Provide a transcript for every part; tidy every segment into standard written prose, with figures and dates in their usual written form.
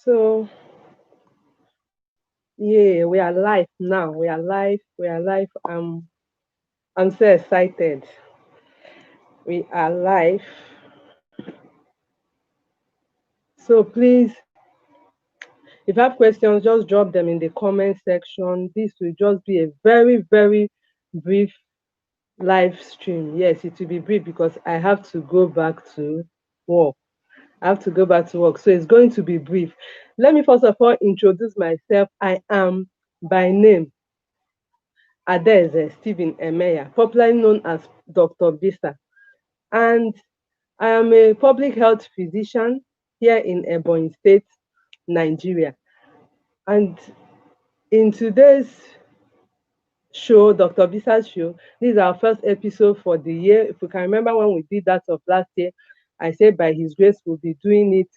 So yeah, we are live now. We are live. We are live. I'm so excited. We are live. So please, if you have questions, just drop them in the comment section. This will just be a very, very brief live stream. Yes, it will be brief because I have to go back to work. I have to go back to work. So it's going to be brief. Let me first of all introduce myself. I am by name adaemeya, popularly known as Dr. Besa, and I am a public health physician here in Ebonyi State, Nigeria. And in today's show, Dr. Bisa's show, this is our first episode for the year. If you can remember when we did that of last year, I said by His grace we'll be doing it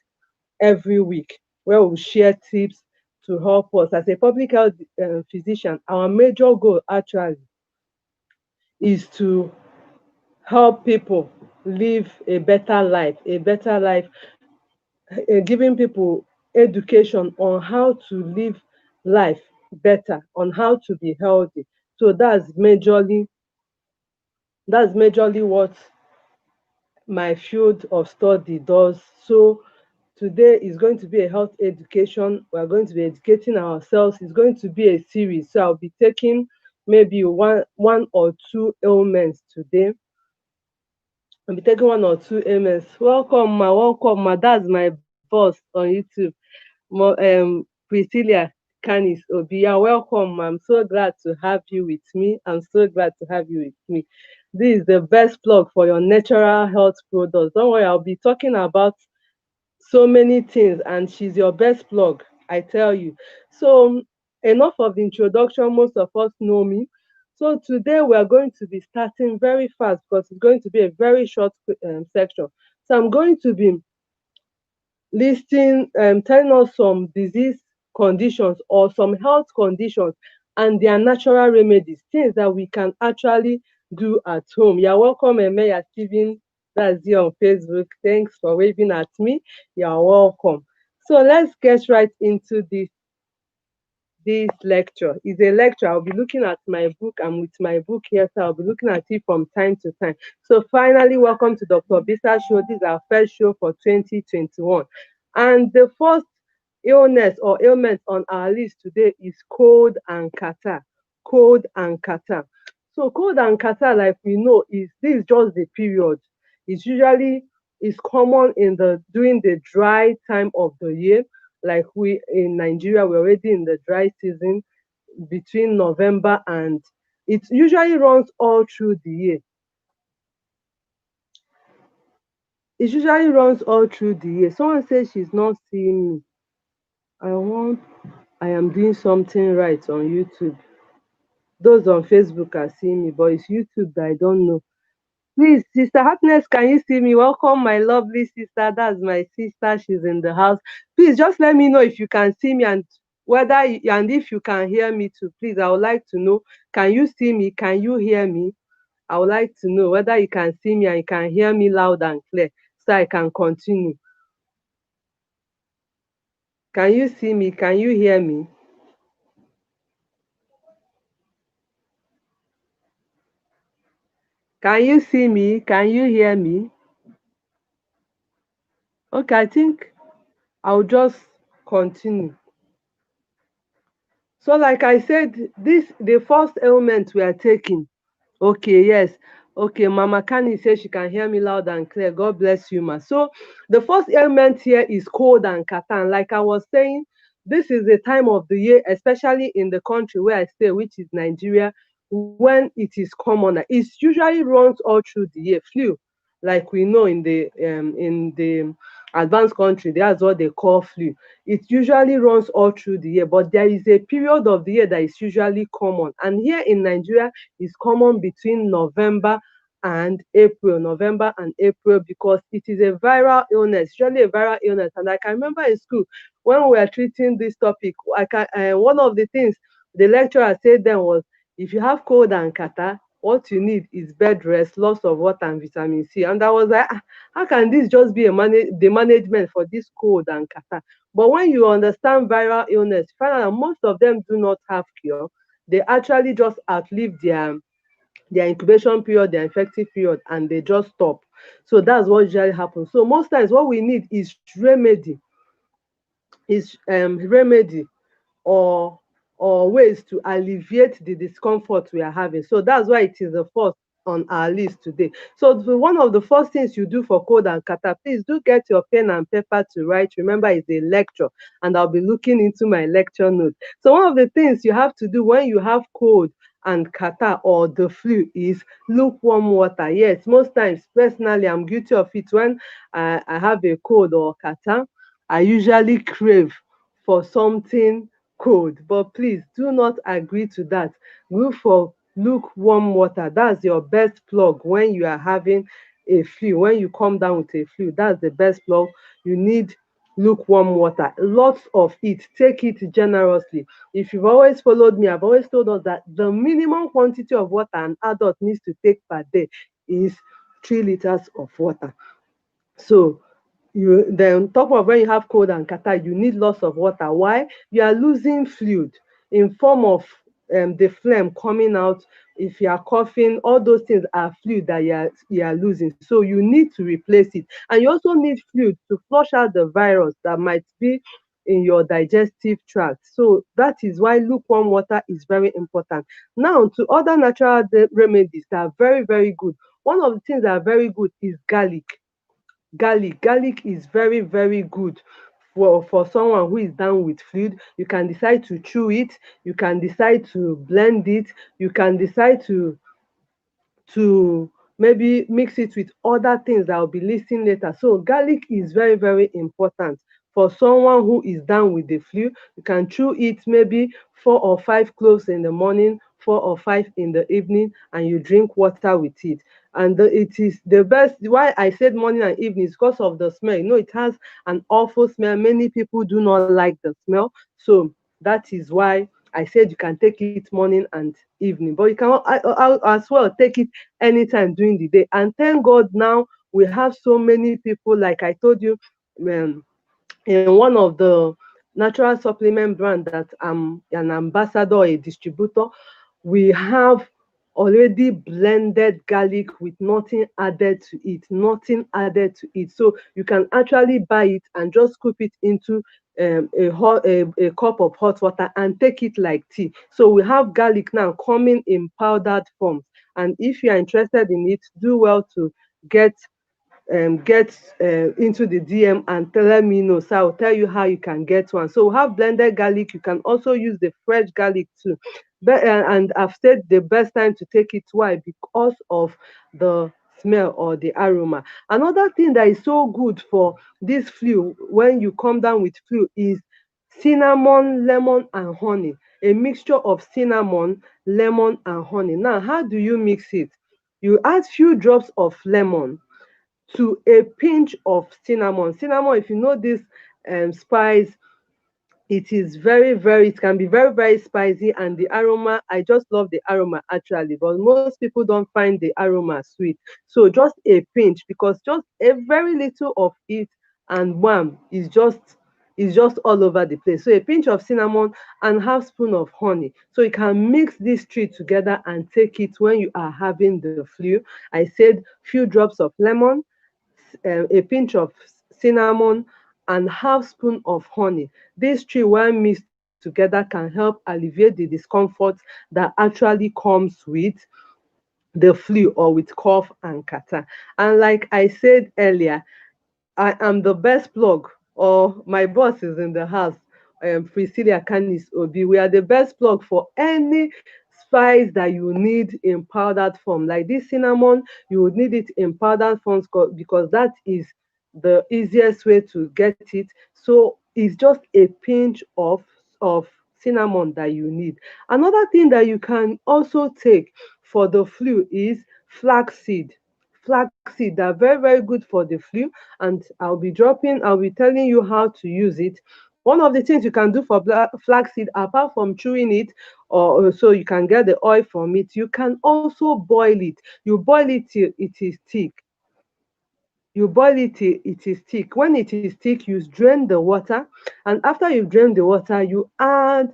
every week, where we'll share tips to help us. As a public health physician, our major goal actually is to help people live a better life, giving people education on how to live life better, on how to be healthy. So that's majorly what my field of study does. So today is going to be a health education. We are going to be educating ourselves. It's going to be a series. So I'll be taking maybe one or two ailments today. I'll be taking one or two ailments. Welcome, ma. That's my boss on YouTube. Priscilla Canis Obi. You're welcome, ma. I'm so glad to have you with me. I'm so glad to have you with me. This is the best plug for your natural health products. Don't worry, I'll be talking about so many things, and she's your best plug, I tell you. So enough of the introduction. Most of us know me. So today we are going to be starting very fast because it's going to be a very short section. So I'm going to be listing, telling us some disease conditions or some health conditions and their natural remedies, things that we can actually do at home. You're welcome, Emeya Steven. That's you on Facebook. Thanks for waving at me. You're welcome. So let's get right into this lecture. It's a lecture. I'll be looking at my book. I'm with my book here, so I'll be looking at it from time to time. So finally, welcome to Dr. Besa Show. This is our first show for 2021. And the first illness or ailment on our list today is cold and catarrh. Cold and catarrh. So cold and catarrh, like we know, this is just the period. It's usually is common in the during the dry time of the year. Like we in Nigeria, we're already in the dry season between November, and it usually runs all through the year. It usually runs all through the year. Someone says she's not seeing me. I am doing something right on YouTube. Those on Facebook are seeing me, but it's YouTube that I don't know. Please, Sister Happiness, can you see me? Welcome, my lovely sister. That's my sister. She's in the house. Please just let me know if you can see me and and if you can hear me too. Please, I would like to know. Can you see me? Can you hear me? I would like to know whether you can see me and you can hear me loud and clear so I can continue. Can you see me? Can you hear me? Can you see me? Can you hear me? Okay, I think I'll just continue. So, like I said, the first element we are taking. Okay, yes. Okay, Mama Kani says she can hear me loud and clear. God bless you, ma. So, the first element here is cold and catarrh. Like I was saying, this is the time of the year, especially in the country where I stay, which is Nigeria, when it is common. It usually runs all through the year. Flu, like we know in the advanced country, that's what they call flu. It usually runs all through the year, but there is a period of the year that is usually common. And here in Nigeria, it's common between November and April because it is a viral illness, usually a viral illness. And I can remember in school when we were treating this topic, one of the things the lecturer said then was, if you have cold and catarrh, What you need is bed rest, loss of water, and vitamin C. And I was like, how can this just be the management for this cold and catarrh? But when you understand viral illness, you find out that most of them do not have cure. They actually just outlive their incubation period, their infective period, and they just stop. So that's what usually happens. So most times what we need is remedy or ways to alleviate the discomfort we are having. So that's why it is the first on our list today. So one of the first things you do for cold and catarrh, please do get your pen and paper to write. Remember, it's a lecture, and I'll be looking into my lecture notes. So one of the things you have to do when you have cold and catarrh or the flu is lukewarm water. Yes, most times, personally, I'm guilty of it. When I have a cold or catarrh, I usually crave for something cold, but please do not agree to that. Go for lukewarm water. That's your best plug when you are having a flu. When you come down with a flu, that's the best plug. You need lukewarm water, lots of it. Take it generously. If you've always followed me, I've always told us that the minimum quantity of water an adult needs to take per day is 3 liters of water. So you then on top of when you have cold and catarrh, you need lots of water. Why? You are losing fluid in form of the phlegm coming out. If you are coughing, all those things are fluid that you are losing. So you need to replace it. And you also need fluid to flush out the virus that might be in your digestive tract. So that is why lukewarm water is very important. Now, to other natural remedies that are very, very good. One of the things that are very good is garlic. Garlic is very, very good for someone who is down with fluid. You can decide to chew it, you can decide to blend it, you can decide to maybe mix it with other things that I'll be listing later. So garlic is very, very important for someone who is down with the flu. You can chew it maybe 4 or 5 cloves in the morning, 4 or 5 in the evening, and you drink water with it. And it is the best. Why I said morning and evening is because of the smell. It has an awful smell. Many people do not like the smell. So that is why I said you can take it morning and evening, but you can as well take it anytime during the day. And thank God now we have so many people, like I told you, um, in one of the natural supplement brand that I'm an ambassador, a distributor, we have already blended garlic with nothing added to it, nothing added to it. So you can actually buy it and just scoop it into a cup of hot water and take it like tea. So we have garlic now coming in powdered forms. And if you are interested in it, do well to get into the DM and let me know. So I'll tell you how you can get one. So we have blended garlic. You can also use the fresh garlic too. And I've said the best time to take it. Why? Because of the smell or the aroma. Another thing that is so good for this flu when you come down with flu is cinnamon, lemon, and honey. A mixture of cinnamon, lemon, and honey. Now, how do you mix it? You add few drops of lemon to a pinch of cinnamon. Cinnamon, if you know this spice, it can be very, very spicy, and the aroma, I just love the aroma actually, but most people don't find the aroma sweet. So just a pinch, because just a very little of it and wham, is just all over the place. So a pinch of cinnamon and half spoon of honey. So you can mix these three together and take it when you are having the flu. I said few drops of lemon, a pinch of cinnamon, and half spoon of honey. These three, when mixed together, can help alleviate the discomfort that actually comes with the flu or with cough and catarrh. And like I said earlier, I am the best plug, or my boss is in the house, Priscilla Canis Obi. We are the best plug for any spice that you need in powdered form. Like this cinnamon, you would need it in powdered form because that is the easiest way to get it. So it's just a pinch of cinnamon that you need. Another thing that you can also take for the flu is flaxseed. Flaxseed, they're very, very good for the flu, and I'll be telling you how to use it One of the things you can do for flaxseed, apart from chewing it, or so you can get the oil from it, you can also boil it. You boil it till it is thick. You boil it till it is thick. When it is thick, you drain the water, and after you drain the water, you add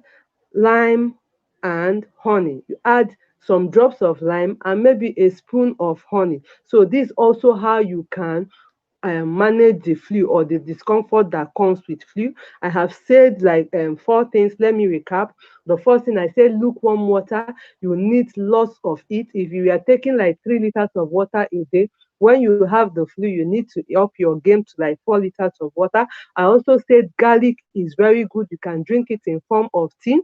lime and honey. You add some drops of lime and maybe a spoon of honey. So this also how you can manage the flu or the discomfort that comes with flu. I have said like 4 things. Let me recap. The first thing I said, lukewarm water. You need lots of it. If you are taking like 3 liters of water a day, when you have the flu, you need to up your game to like 4 liters of water. I also said garlic is very good. You can drink it in form of tea.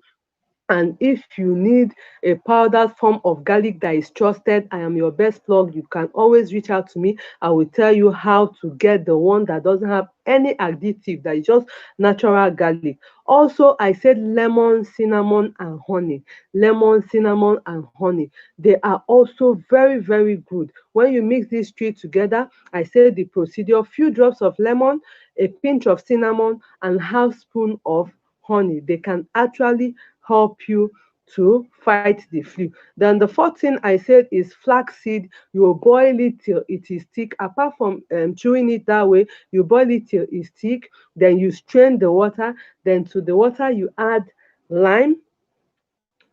And if you need a powdered form of garlic that is trusted, I am your best plug. You can always reach out to me. I will tell you how to get the one that doesn't have any additive, that is just natural garlic. Also, I said lemon, cinnamon, and honey. Lemon, cinnamon, and honey. They are also very, very good. When you mix these three together, I said the procedure: few drops of lemon, a pinch of cinnamon, and half spoon of honey. They can actually help you to fight the flu. Then the fourth thing I said is flaxseed. You will boil it till it is thick. Apart from chewing it that way, you boil it till it's thick. Then you strain the water. Then to the water you add lime.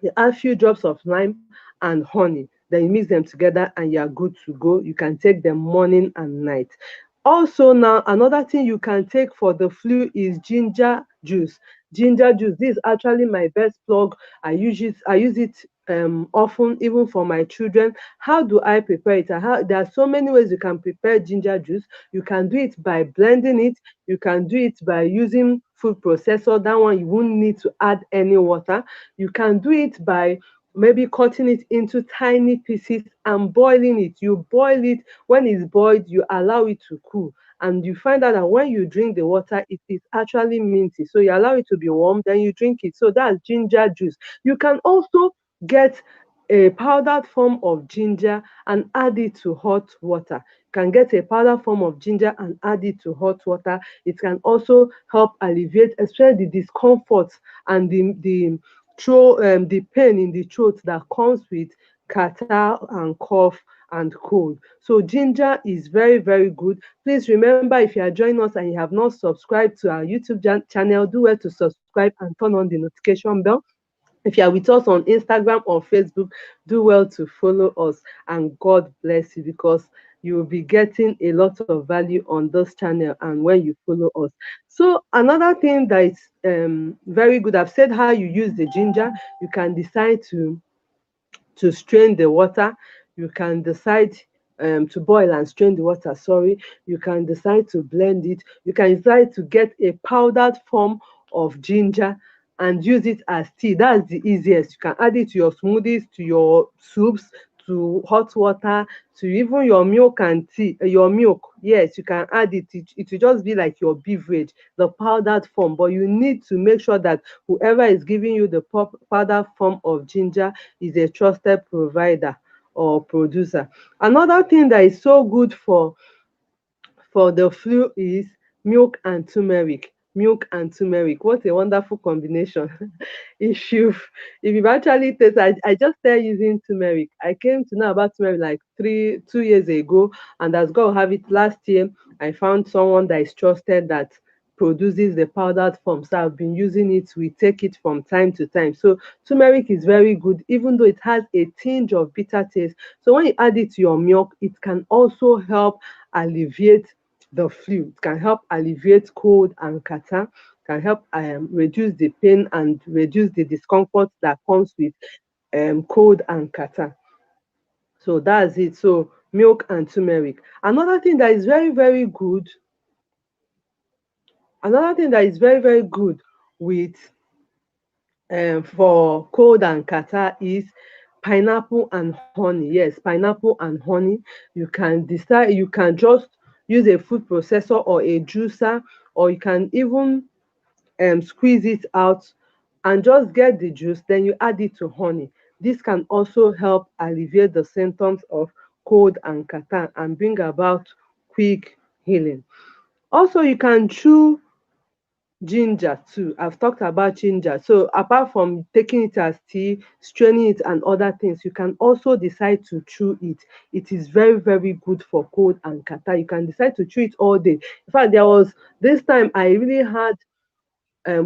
You add few drops of lime and honey. Then you mix them together and you are good to go. You can take them morning and night. Also, now another thing you can take for the flu is ginger juice. Ginger juice. This is actually my best plug. I use it often, even for my children. How do I prepare it? There are so many ways you can prepare ginger juice. You can do it by blending it. You can do it by using food processor. That one you won't need to add any water. You can do it by maybe cutting it into tiny pieces and boiling it. You boil it. When it's boiled, you allow it to cool, and you find out that when you drink the water, it is actually minty. So you allow it to be warm, then you drink it. So that's ginger juice. You can also get a powdered form of ginger and add it to hot water. You can get a powdered form of ginger and add it to hot water. It can also help alleviate, especially the discomfort and the pain in the throat that comes with catarrh and cough and cold. So ginger is very, very good. Please remember, if you are joining us and you have not subscribed to our YouTube channel, do well to subscribe and turn on the notification bell. If you are with us on Instagram or Facebook, do well to follow us, and God bless you, because you will be getting a lot of value on this channel and when you follow us. So another thing that is very good, I've said how you use the ginger. You can decide to strain the water. You can decide to boil and strain the water, sorry. You can decide to blend it. You can decide to get a powdered form of ginger and use it as tea. That's the easiest. You can add it to your smoothies, to your soups, to hot water, to even your milk and tea, your milk. Yes, you can add it. It will just be like your beverage, the powdered form. But you need to make sure that whoever is giving you the powdered form of ginger is a trusted provider or producer. Another thing that is so good for the flu is milk and turmeric. Milk and turmeric. What a wonderful combination. if you've if you've actually tasted, I just started using turmeric. I came to know about turmeric like 2 years ago, and as God will have it, last year I found someone that is trusted that produces the powdered form. So I've been using it. We take it from time to time. So turmeric is very good, even though it has a tinge of bitter taste. So when you add it to your milk, it can also help alleviate the flu. It can help alleviate cold and catarrh, can help reduce the pain and reduce the discomfort that comes with cold and catarrh. So that's it. So milk and turmeric. Another thing that is very, very good with for cold and catarrh is pineapple and honey. Yes, pineapple and honey. You can just use a food processor or a juicer, or you can even squeeze it out and just get the juice, then you add it to honey. This can also help alleviate the symptoms of cold and catarrh and bring about quick healing. Also, you can chew Ginger too. I've talked about ginger. So apart from taking it as tea, straining it and other things, you can also decide to chew it. It is very, very good for cold and catarrh. You can decide to chew it all day. In fact, there was this time I really had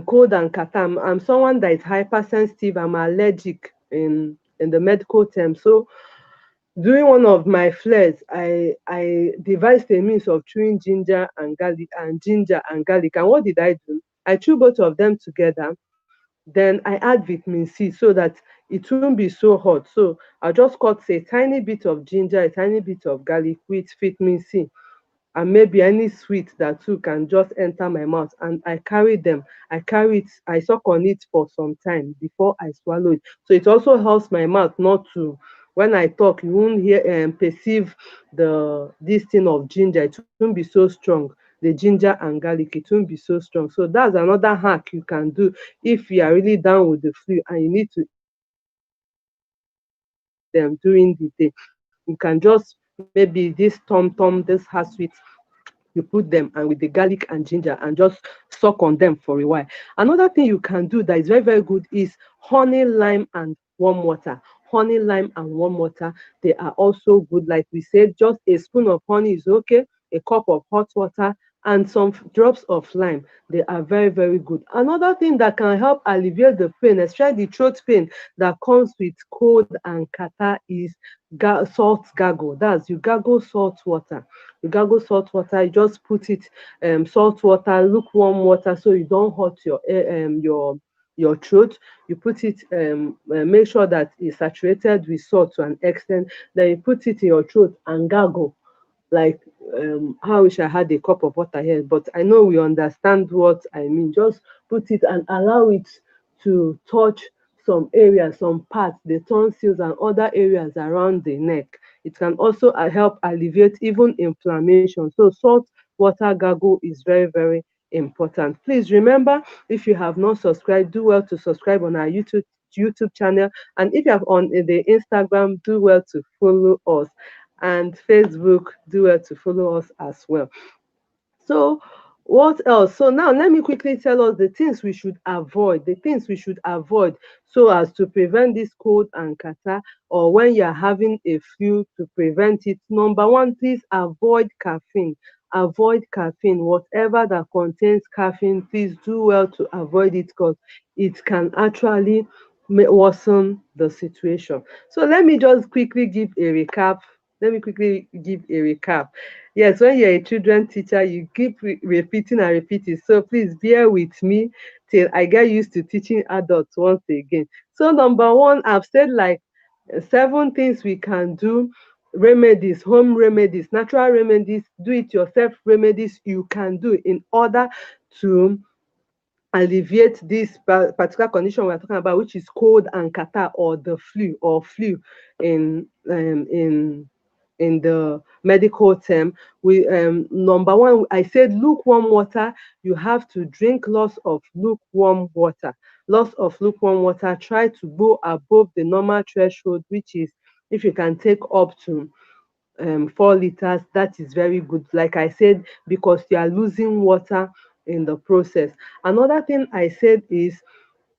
cold and catarrh. I'm someone that is hypersensitive. I'm allergic in the medical term. So during one of my flares, I devised a means of chewing ginger and garlic and ginger and garlic. And what did I do? I chew both of them together. Then I add vitamin C so that it won't be so hot. So I just cut a tiny bit of ginger, a tiny bit of garlic with vitamin C, and maybe any sweet that too can just enter my mouth, and I carry them. I suck on it for some time before I swallow it. So it also helps my mouth not to, when I talk, you won't hear perceive the this thing of ginger. It won't be so strong. The ginger and garlic, it won't be so strong. So that's another hack you can do if you are really down with the flu and you need to eat them during the day. You can just, maybe this tom this has sweet, you put them and with the garlic and ginger and just suck on them for a while. Another thing you can do that is very, very good is honey, lime, and warm water. Honey, lime, and warm water, they are also good. Like we said, just a spoon of honey is okay, a cup of hot water, and some drops of lime. They are very, very good. Another thing that can help alleviate the pain, especially the throat pain that comes with cold and catarrh, is salt gargle. That's, you gargle salt water. You gargle salt water, you just put it salt water, lukewarm water, so you don't hurt your throat. You put it make sure that it's saturated with salt to an extent. Then you put it in your throat and gargle, like how I wish I had a cup of water here, but I know we understand what I mean. Just put it and allow it to touch some areas, some parts, the tonsils and other areas around the neck. It can also help alleviate even inflammation. So salt water gargle is very, very important. Please remember, if you have not subscribed, do well to subscribe on our YouTube channel, and if you have on the Instagram, do well to follow us, and Facebook, do well to follow us as well. So what else? So now let me quickly tell us the things we should avoid, so as to prevent this cold and catarrh, or when you're having a flu, to prevent it. Number one, please avoid caffeine. Avoid caffeine. Whatever that contains caffeine, please do well to avoid it, because it can actually worsen the situation. So let me just quickly give a recap. Yes, when you're a children teacher, you keep repeating and repeating. So please bear with me till I get used to teaching adults once again. So number one, I've said like 7 things we can do. Remedies, home remedies, natural remedies, do it yourself remedies you can do in order to alleviate this particular condition we're talking about, which is cold and catarrh, or the flu, or flu in in the medical term. We number one, I said lukewarm water. You have to drink lots of lukewarm water. Lots of lukewarm water. Try to go above the normal threshold, which is, if you can take up to 4 liters, that is very good. Like I said, because you are losing water in the process. Another thing I said is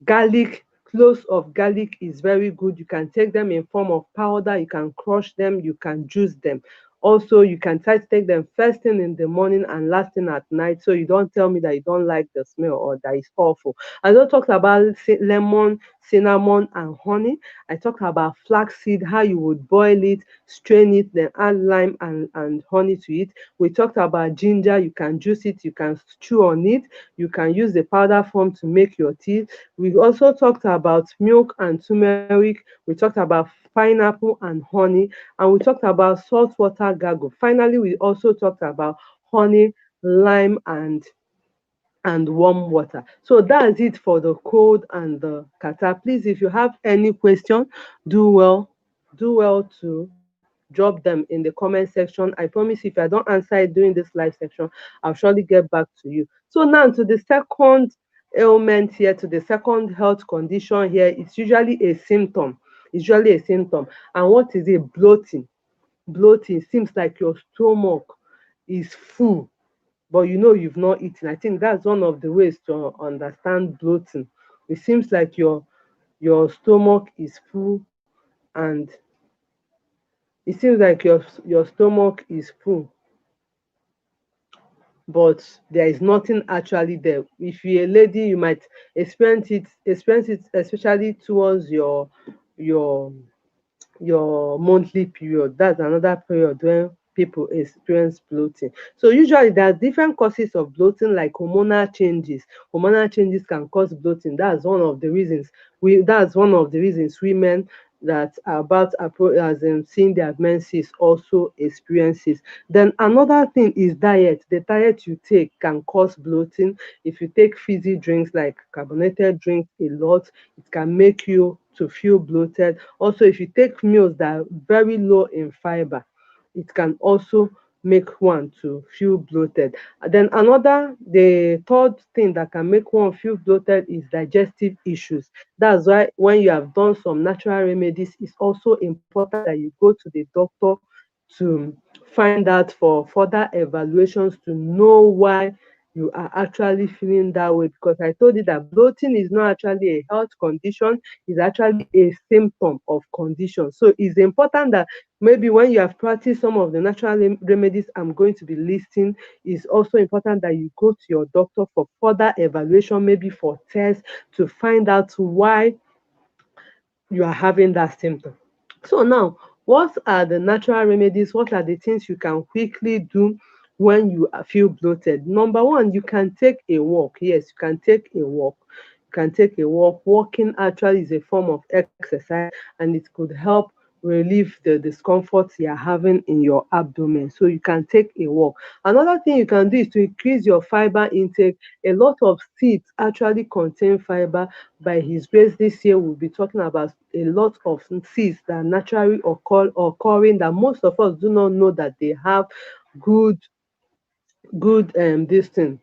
garlic. Cloves of garlic is very good. You can take them in form of powder, you can crush them, you can juice them. Also, you can try to take them first thing in the morning and last thing at night, so you don't tell me that you don't like the smell or that it's awful. I don't talk about lemon, cinnamon, and honey. I talked about flaxseed, how you would boil it, strain it, then add lime and honey to it. We talked about ginger. You can juice it, you can chew on it, you can use the powder form to make your tea. We also talked about milk and turmeric. We talked about pineapple and honey, and we talked about saltwater gargle. Finally, we also talked about honey, lime, and warm water. So that's it for the cold and the catarrh. Please, if you have any question, do well to drop them in the comment section. I promise, if I don't answer it during this live section, I'll surely get back to you. So now to the second ailment here, to the second health condition here. It's usually a symptom. And what is it? Bloating. Bloating seems like your stomach is full. but you know you've not eaten. I think that's one of the ways to understand bloating. It seems like your stomach is full, and it seems like your stomach is full, but there is nothing actually there. If you're a lady, you might experience it especially towards your your monthly period. That's another period when people experience bloating. So usually there are different causes of bloating, like hormonal changes. Hormonal changes can cause bloating. That's one of the reasons women that are about as in seeing their menses also experiences. Then another thing is diet. The diet you take can cause bloating. If you take fizzy drinks like carbonated drinks a lot, it can make you to feel bloated. Also, if you take meals that are very low in fiber, it can also make one to feel bloated. And then the third thing that can make one feel bloated is digestive issues. That's why when you have done some natural remedies, it's also important that you go to the doctor to find out for further evaluations to know why you are actually feeling that way. Because I told you that bloating is not actually a health condition, it's actually a symptom of condition. So it's important that maybe when you have practiced some of the natural remedies I'm going to be listing, it's also important that you go to your doctor for further evaluation, maybe for tests, to find out why you are having that symptom. So now, what are the natural remedies? What are the things you can quickly do when you feel bloated? Number one, you can take a walk. Yes, you can take a walk. You can take a walk. Walking actually is a form of exercise, and it could help relieve the discomfort you're having in your abdomen. So you can take a walk. Another thing you can do is to increase your fiber intake. A lot of seeds actually contain fiber. By His grace, this year we'll be talking about a lot of seeds that are naturally occurring, that most of us do not know that they have good good this thing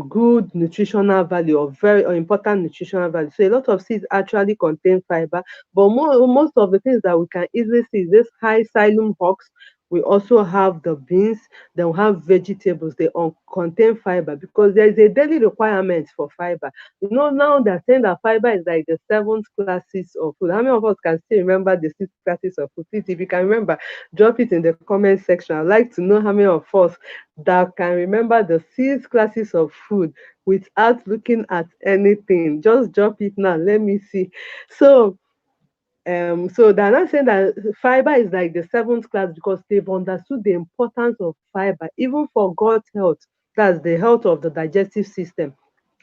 good nutritional value, or very or important nutritional value. So a lot of seeds actually contain fiber, but most of the things that we can easily see is this high psyllium husk. We also have the beans, then we have vegetables. They all contain fiber because there is a daily requirement for fiber. You know, now they're saying that fiber is like the seventh classes of food. How many of us can still remember the six classes of food? Please, if you can remember, drop it in the comment section. I'd like to know how many of us that can remember the six classes of food without looking at anything. Just drop it now. Let me see. So so they're not saying that fiber is like the seventh class because they've understood the importance of fiber, even for gut health. That's the health of the digestive system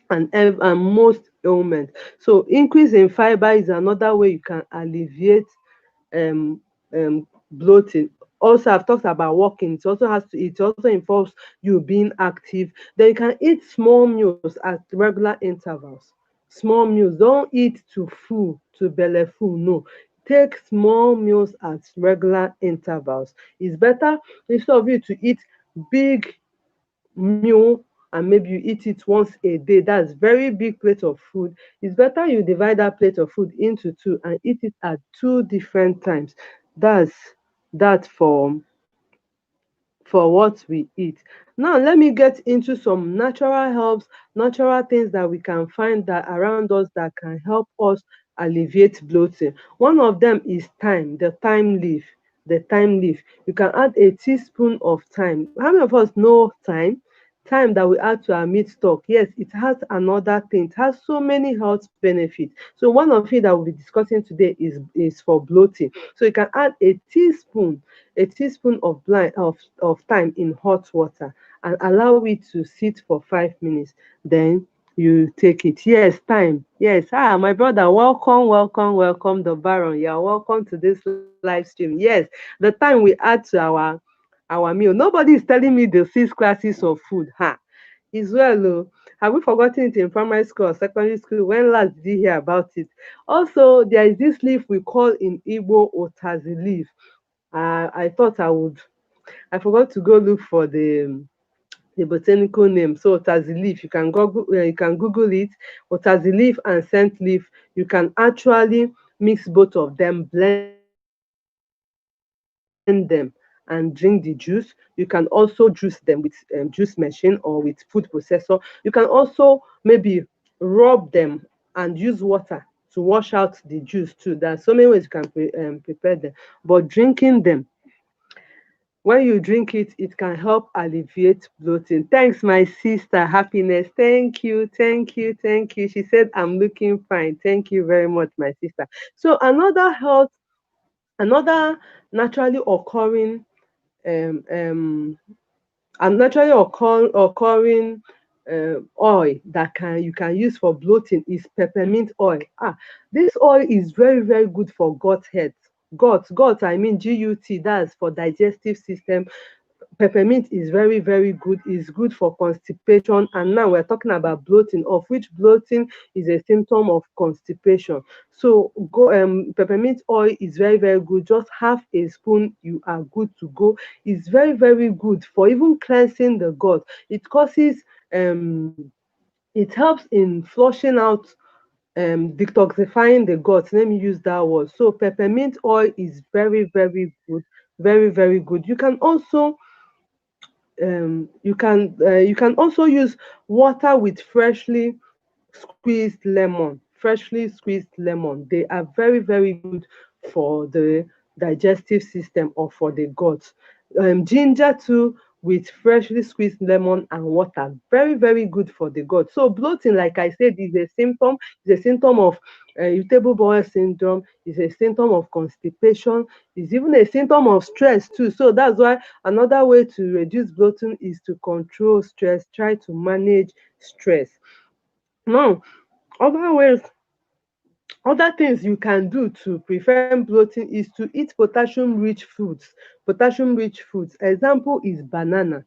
and most ailments. So increase in fiber is another way you can alleviate um bloating. Also, I've talked about walking. It also involves you being active. Then you can eat small meals at regular intervals. Small meals. Don't eat to full, to belly full. No. Take small meals at regular intervals. It's better instead of you to eat big meal and maybe you eat it once a day. That's very big plate of food. It's better you divide that plate of food into two and eat it at two different times. That's that for what we eat. Now let me get into some natural herbs, natural things that we can find that around us that can help us alleviate bloating. One of them is thyme, the thyme leaf. The thyme leaf. You can add a teaspoon of thyme. How many of us know thyme? Thyme that we add to our meat stock. Yes, it has another thing. It has so many health benefits. So one of it that we'll be discussing today is for bloating. So you can add a teaspoon of thyme in hot water and allow it to sit for 5 minutes. Then you take it. Yes, thyme. Yes. My brother, welcome, welcome, welcome, the Baron. You're welcome to this live stream. Yes, the time we add to our meal. Nobody is telling me the six classes of food. Is well. Oh. Have we forgotten it in primary school or secondary school? When last did you hear about it? Also, there is this leaf we call in Igbo otazi leaf. I thought I forgot to go look for the botanical name. So otazi leaf, you can Google it. Otazi leaf and scent leaf. You can actually mix both of them, blend them, and and drink the juice. You can also juice them with juice machine or with food processor. You can also maybe rub them and use water to wash out the juice too. There are so many ways you can prepare them. But drinking them, when you drink it, it can help alleviate bloating. Thanks, my sister. Happiness. Thank you, thank you, thank you. She said, I'm looking fine. Thank you very much, my sister. So another naturally occurring um, um, occurring oil that you can use for bloating is peppermint oil. This oil is very, very good for gut health. Gut, I mean gut, that's for digestive system. Peppermint is very, very good. It's good for constipation. And now we're talking about bloating, of which bloating is a symptom of constipation. So peppermint oil is very, very good. Just half a spoon, you are good to go. It's very, very good for even cleansing the gut. It helps in flushing out, detoxifying the gut. Let me use that word. So peppermint oil is very, very good. Very, very good. You can also use water with freshly squeezed lemon. They are very, very good for the digestive system or for the gut. Ginger too, with freshly squeezed lemon and water, very, very good for the gut. So bloating, like I said, is a symptom of irritable bowel syndrome, is a symptom of constipation, is even a symptom of stress too. So that's why another way to reduce bloating is to control stress, try to manage stress. Now, other ways, other things you can do to prevent bloating is to eat potassium rich foods. Potassium rich foods. Example is banana,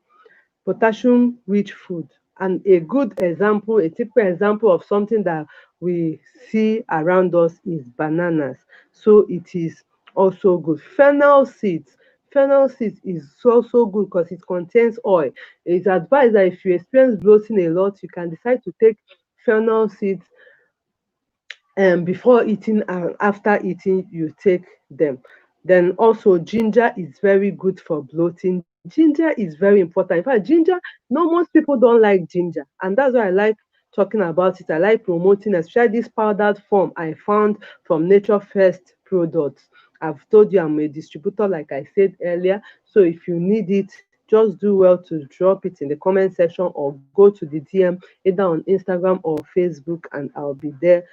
potassium rich food. And a good example, a typical example of something that we see around us is bananas. So it is also good. Fennel seeds. Fennel seeds is also good because it contains oil. It's advised that if you experience bloating a lot, you can decide to take fennel seeds before eating and after eating, you take them. Then also ginger is very good for bloating. Ginger is very important. In fact, ginger, no, most people don't like ginger, and that's why I like talking about it. I like promoting, especially this powdered form I found from Nature First products. I've told you I'm a distributor, like I said earlier. So if you need it, just do well to drop it in the comment section or go to the DM either on Instagram or Facebook, and I'll be there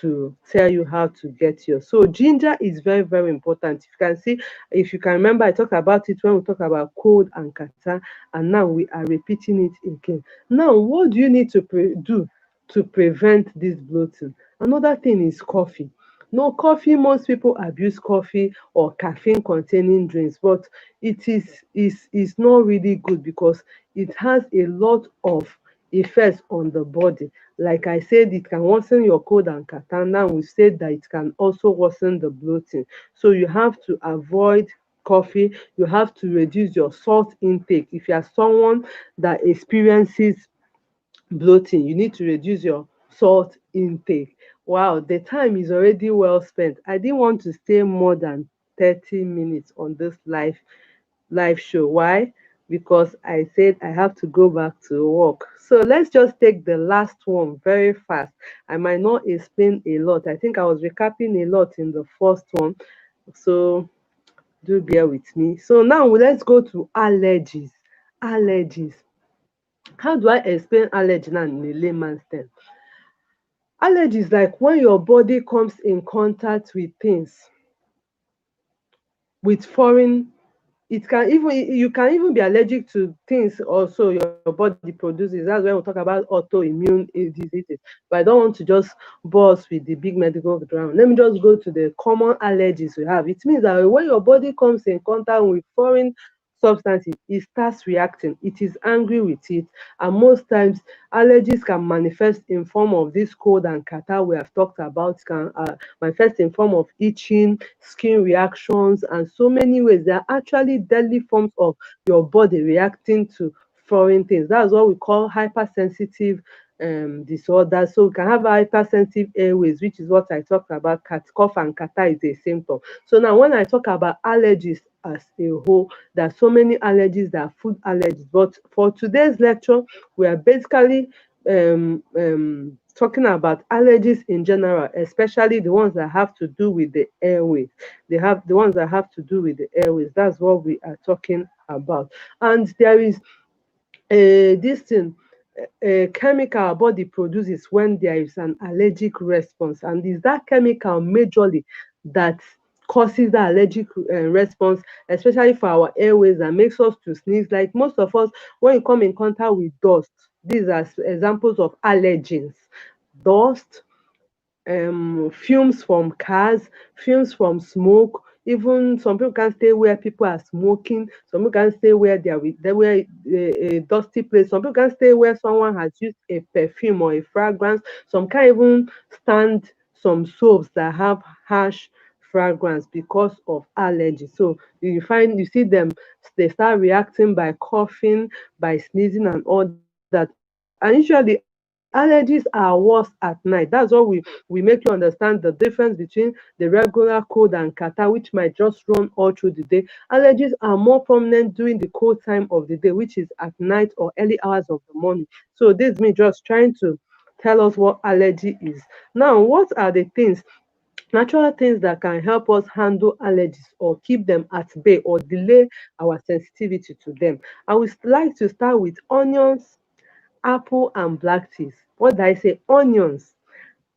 to tell you how to get yours. So ginger is very, very important. If you can see, if you can remember, I talked about it when we talk about cold and catarrh, and now we are repeating it again. Now, what do you need to do to prevent this bloating? Another thing is coffee. No, coffee, most people abuse coffee or caffeine containing drinks, but it is not really good because it has a lot of effects on the body. Like I said, it can worsen your cold and catarrh. Now we said that it can also worsen the bloating. So you have to avoid coffee. You have to reduce your salt intake. If you are someone that experiences bloating, you need to reduce your salt intake. Wow, the time is already well spent. I didn't want to stay more than 30 minutes on this live show. Why? Because I said I have to go back to work. So let's just take the last one very fast. I might not explain a lot. I think I was recapping a lot in the first one. So do bear with me. So now let's go to allergies. Allergies. How do I explain allergy now in a layman's term? Allergy is like when your body comes in contact with things, with foreign, it can even, you can even be allergic to things also your body produces. That's when we talk about autoimmune diseases. But I don't want to just buzz with the big medical ground. Let me just go to the common allergies we have. It means that when your body comes in contact with foreign substances, it starts reacting. It is angry with it, and most times allergies can manifest in form of this cold and catarrh we have talked about. Can manifest in form of itching, skin reactions, and so many ways. They are actually deadly forms of your body reacting to foreign things. That's what we call hypersensitive disorders. So we can have hypersensitive airways, which is what I talked about. Cough and catarrh is a symptom. So now when I talk about allergies as a whole, there are so many allergies that are food allergies. But for today's lecture, we are basically talking about allergies in general, especially the ones that have to do with the airways. They have the ones that have to do with the airways. That's what we are talking about. And there is this thing, a chemical our body produces when there is an allergic response, and is that chemical majorly that causes the allergic response, especially for our airways, and makes us to sneeze. Like most of us, when you come in contact with dust, these are examples of allergens. Dust, fumes from cars, fumes from smoke. Even some people can't stay where people are smoking. Some people can't stay where they were a dusty place. Some people can't stay where someone has used a perfume or a fragrance. Some can't even stand some soaps that have harsh fragrance because of allergy. So you see them, they start reacting by coughing, by sneezing and all that. And usually allergies are worse at night. That's what we make you understand the difference between the regular cold and catarrh, which might just run all through the day. Allergies are more prominent during the cold time of the day, which is at night or early hours of the morning. So this me just trying to tell us what allergy is. Now, what are the things, natural things that can help us handle allergies or keep them at bay or delay our sensitivity to them? I would like to start with onions, apple and black teas. What did I say? Onions,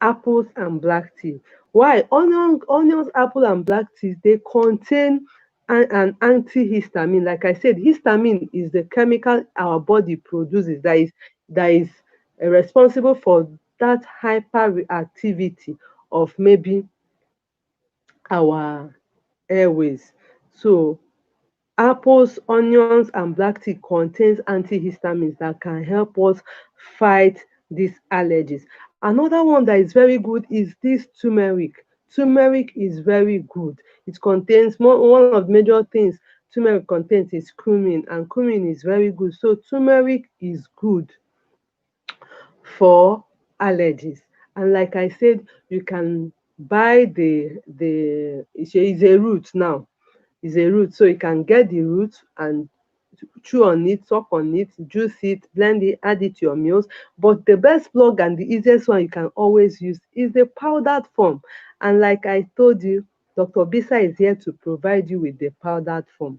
apples and black tea. Why? Onions, apple and black teas, they contain an antihistamine. Like I said, histamine is the chemical our body produces that is responsible for that hyperreactivity of maybe our airways. So apples, onions, and black tea contains antihistamines that can help us fight these allergies. Another one that is very good is this turmeric. Turmeric is very good. It contains one of the major things turmeric contains is cumin, and cumin is very good. So turmeric is good for allergies. And like I said, you can buy the it's a root now. It's a root, so you can get the root and chew on it, suck on it, juice it, blend it, add it to your meals. But the best plug and the easiest one you can always use is the powdered form. And like I told you, Dr. Besa is here to provide you with the powdered form.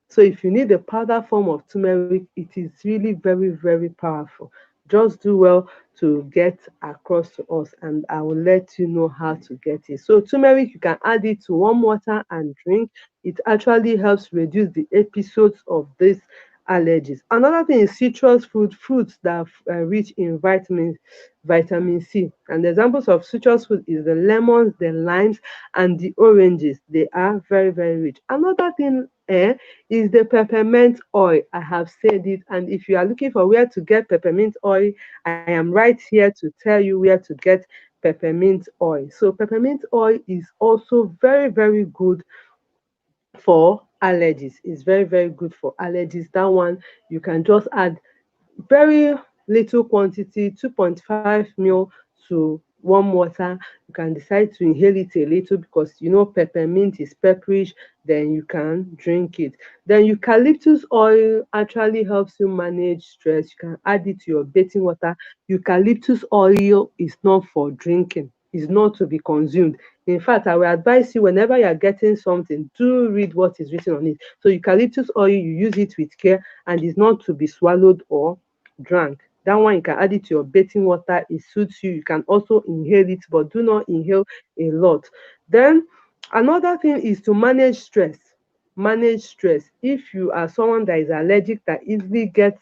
So if you need a powder form of turmeric, it is really very, very powerful. Just do well to get across to us, and I will let you know how to get it. So turmeric, you can add it to warm water and drink. It actually helps reduce the episodes of these allergies. Another thing is citrus fruits that are rich in vitamin C. And the examples of citrus fruit is the lemons, the limes, and the oranges. They are very, very rich. Another thing is the peppermint oil. I have said it, and if you are looking for where to get peppermint oil, I am right here to tell you where to get peppermint oil. So peppermint oil is also very, very good for allergies. It's very, very good for allergies. That one you can just add very little quantity, 2.5 ml to warm water. You can decide to inhale it a little because you know peppermint is pepperish, then you can drink it. Then eucalyptus oil actually helps you manage stress. You can add it to your bathing water. Eucalyptus oil is not for drinking, it's not to be consumed. In fact, I will advise you, whenever you are getting something, do read what is written on it. So eucalyptus oil, you use it with care and is not to be swallowed or drank. That one you can add it to your bathing water. It suits you. You can also inhale it, but do not inhale a lot. Then another thing is to manage stress. Manage stress. If you are someone that is allergic, that easily gets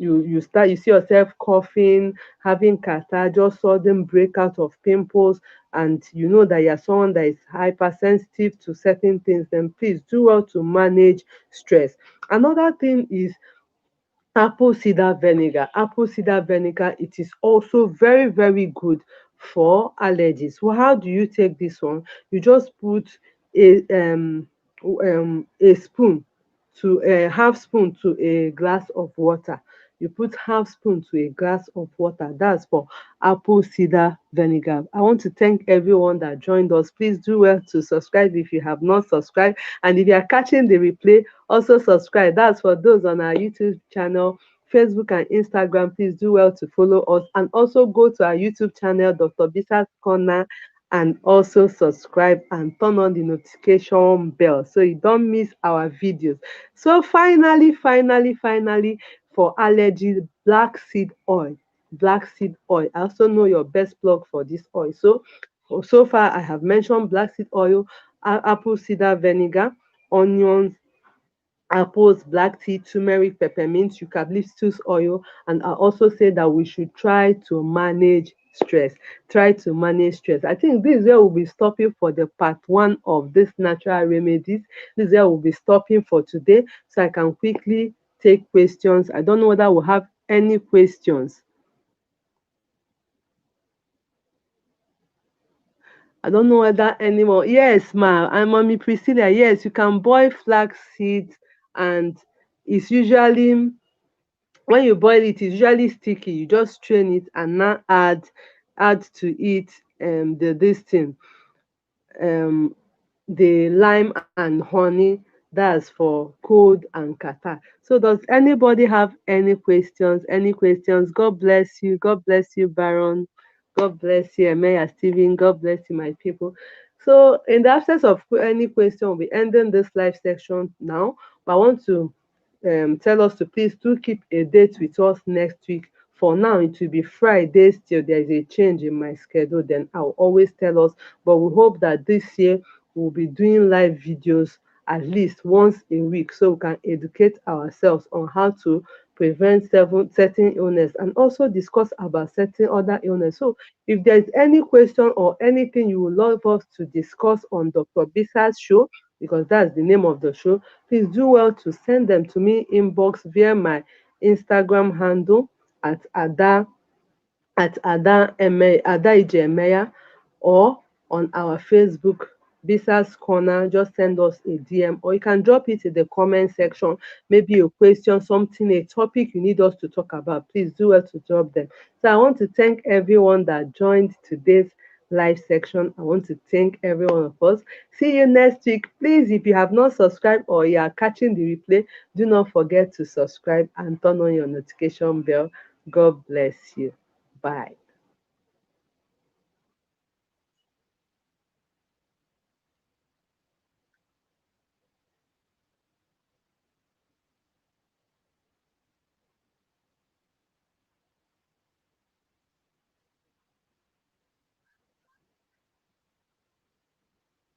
you see yourself coughing, having catarrh, just sudden breakout of pimples, and you know that you're someone that is hypersensitive to certain things, then please do well to manage stress. Another thing is apple cider vinegar. Apple cider vinegar, it is also very, very good for allergies. Well, how do you take this one? You just put a a spoon to a half spoon to a glass of water. you put half spoon to a glass of water. That's for apple cider vinegar. I want to thank everyone that joined us. Please do well to subscribe if you have not subscribed. And if you are catching the replay, also subscribe. That's for those on our YouTube channel, Facebook and Instagram. Please do well to follow us, and also go to our YouTube channel, Dr. Besa's Corner, and also subscribe and turn on the notification bell so you don't miss our videos. So finally, for allergy, black seed oil. Black seed oil. I also know your best plug for this oil. So far I have mentioned black seed oil, apple cider vinegar, onions, apples, black tea, turmeric, peppermint, eucalyptus oil, and I also say that we should try to manage stress. Try to manage stress. I think this is where we'll be stopping for the part 1 of this natural remedies. This is where we'll be stopping for today, so I can quickly take questions. I don't know whether we'll have any questions. I don't know whether anyone. Yes, ma. And mommy Priscilla. Yes, you can boil flax seeds, and it's usually, when you boil it, it's usually sticky. You just strain it and now add to it the this thing, um the lime and honey. That's for cold and catarrh. So does anybody have any questions? Any questions? God bless you. God bless you, Baron. God bless you, Emeya Stephen. God bless you, my people. So in the absence of any question, we'll be ending this live section now. But I want to tell us to please do keep a date with us next week. For now, it will be Friday still. There is a change in my schedule, then I'll always tell us. But we hope that this year we'll be doing live videos at least once a week, so we can educate ourselves on how to prevent certain illness, and also discuss about certain other illness. So if there's any question or anything you would love us to discuss on Dr. Besa's show, because that's the name of the show, please do well to send them to me inbox via my Instagram handle at adaemeya, or on our Facebook, Besa's Corner. Just send us a DM, or you can drop it in the comment section. Maybe a question, something, a topic you need us to talk about. Please do well to drop them. So I want to thank everyone that joined today's live section. I want to thank every one of us. See you next week. Please, if you have not subscribed or you are catching the replay, do not forget to subscribe and turn on your notification bell. God bless you. Bye.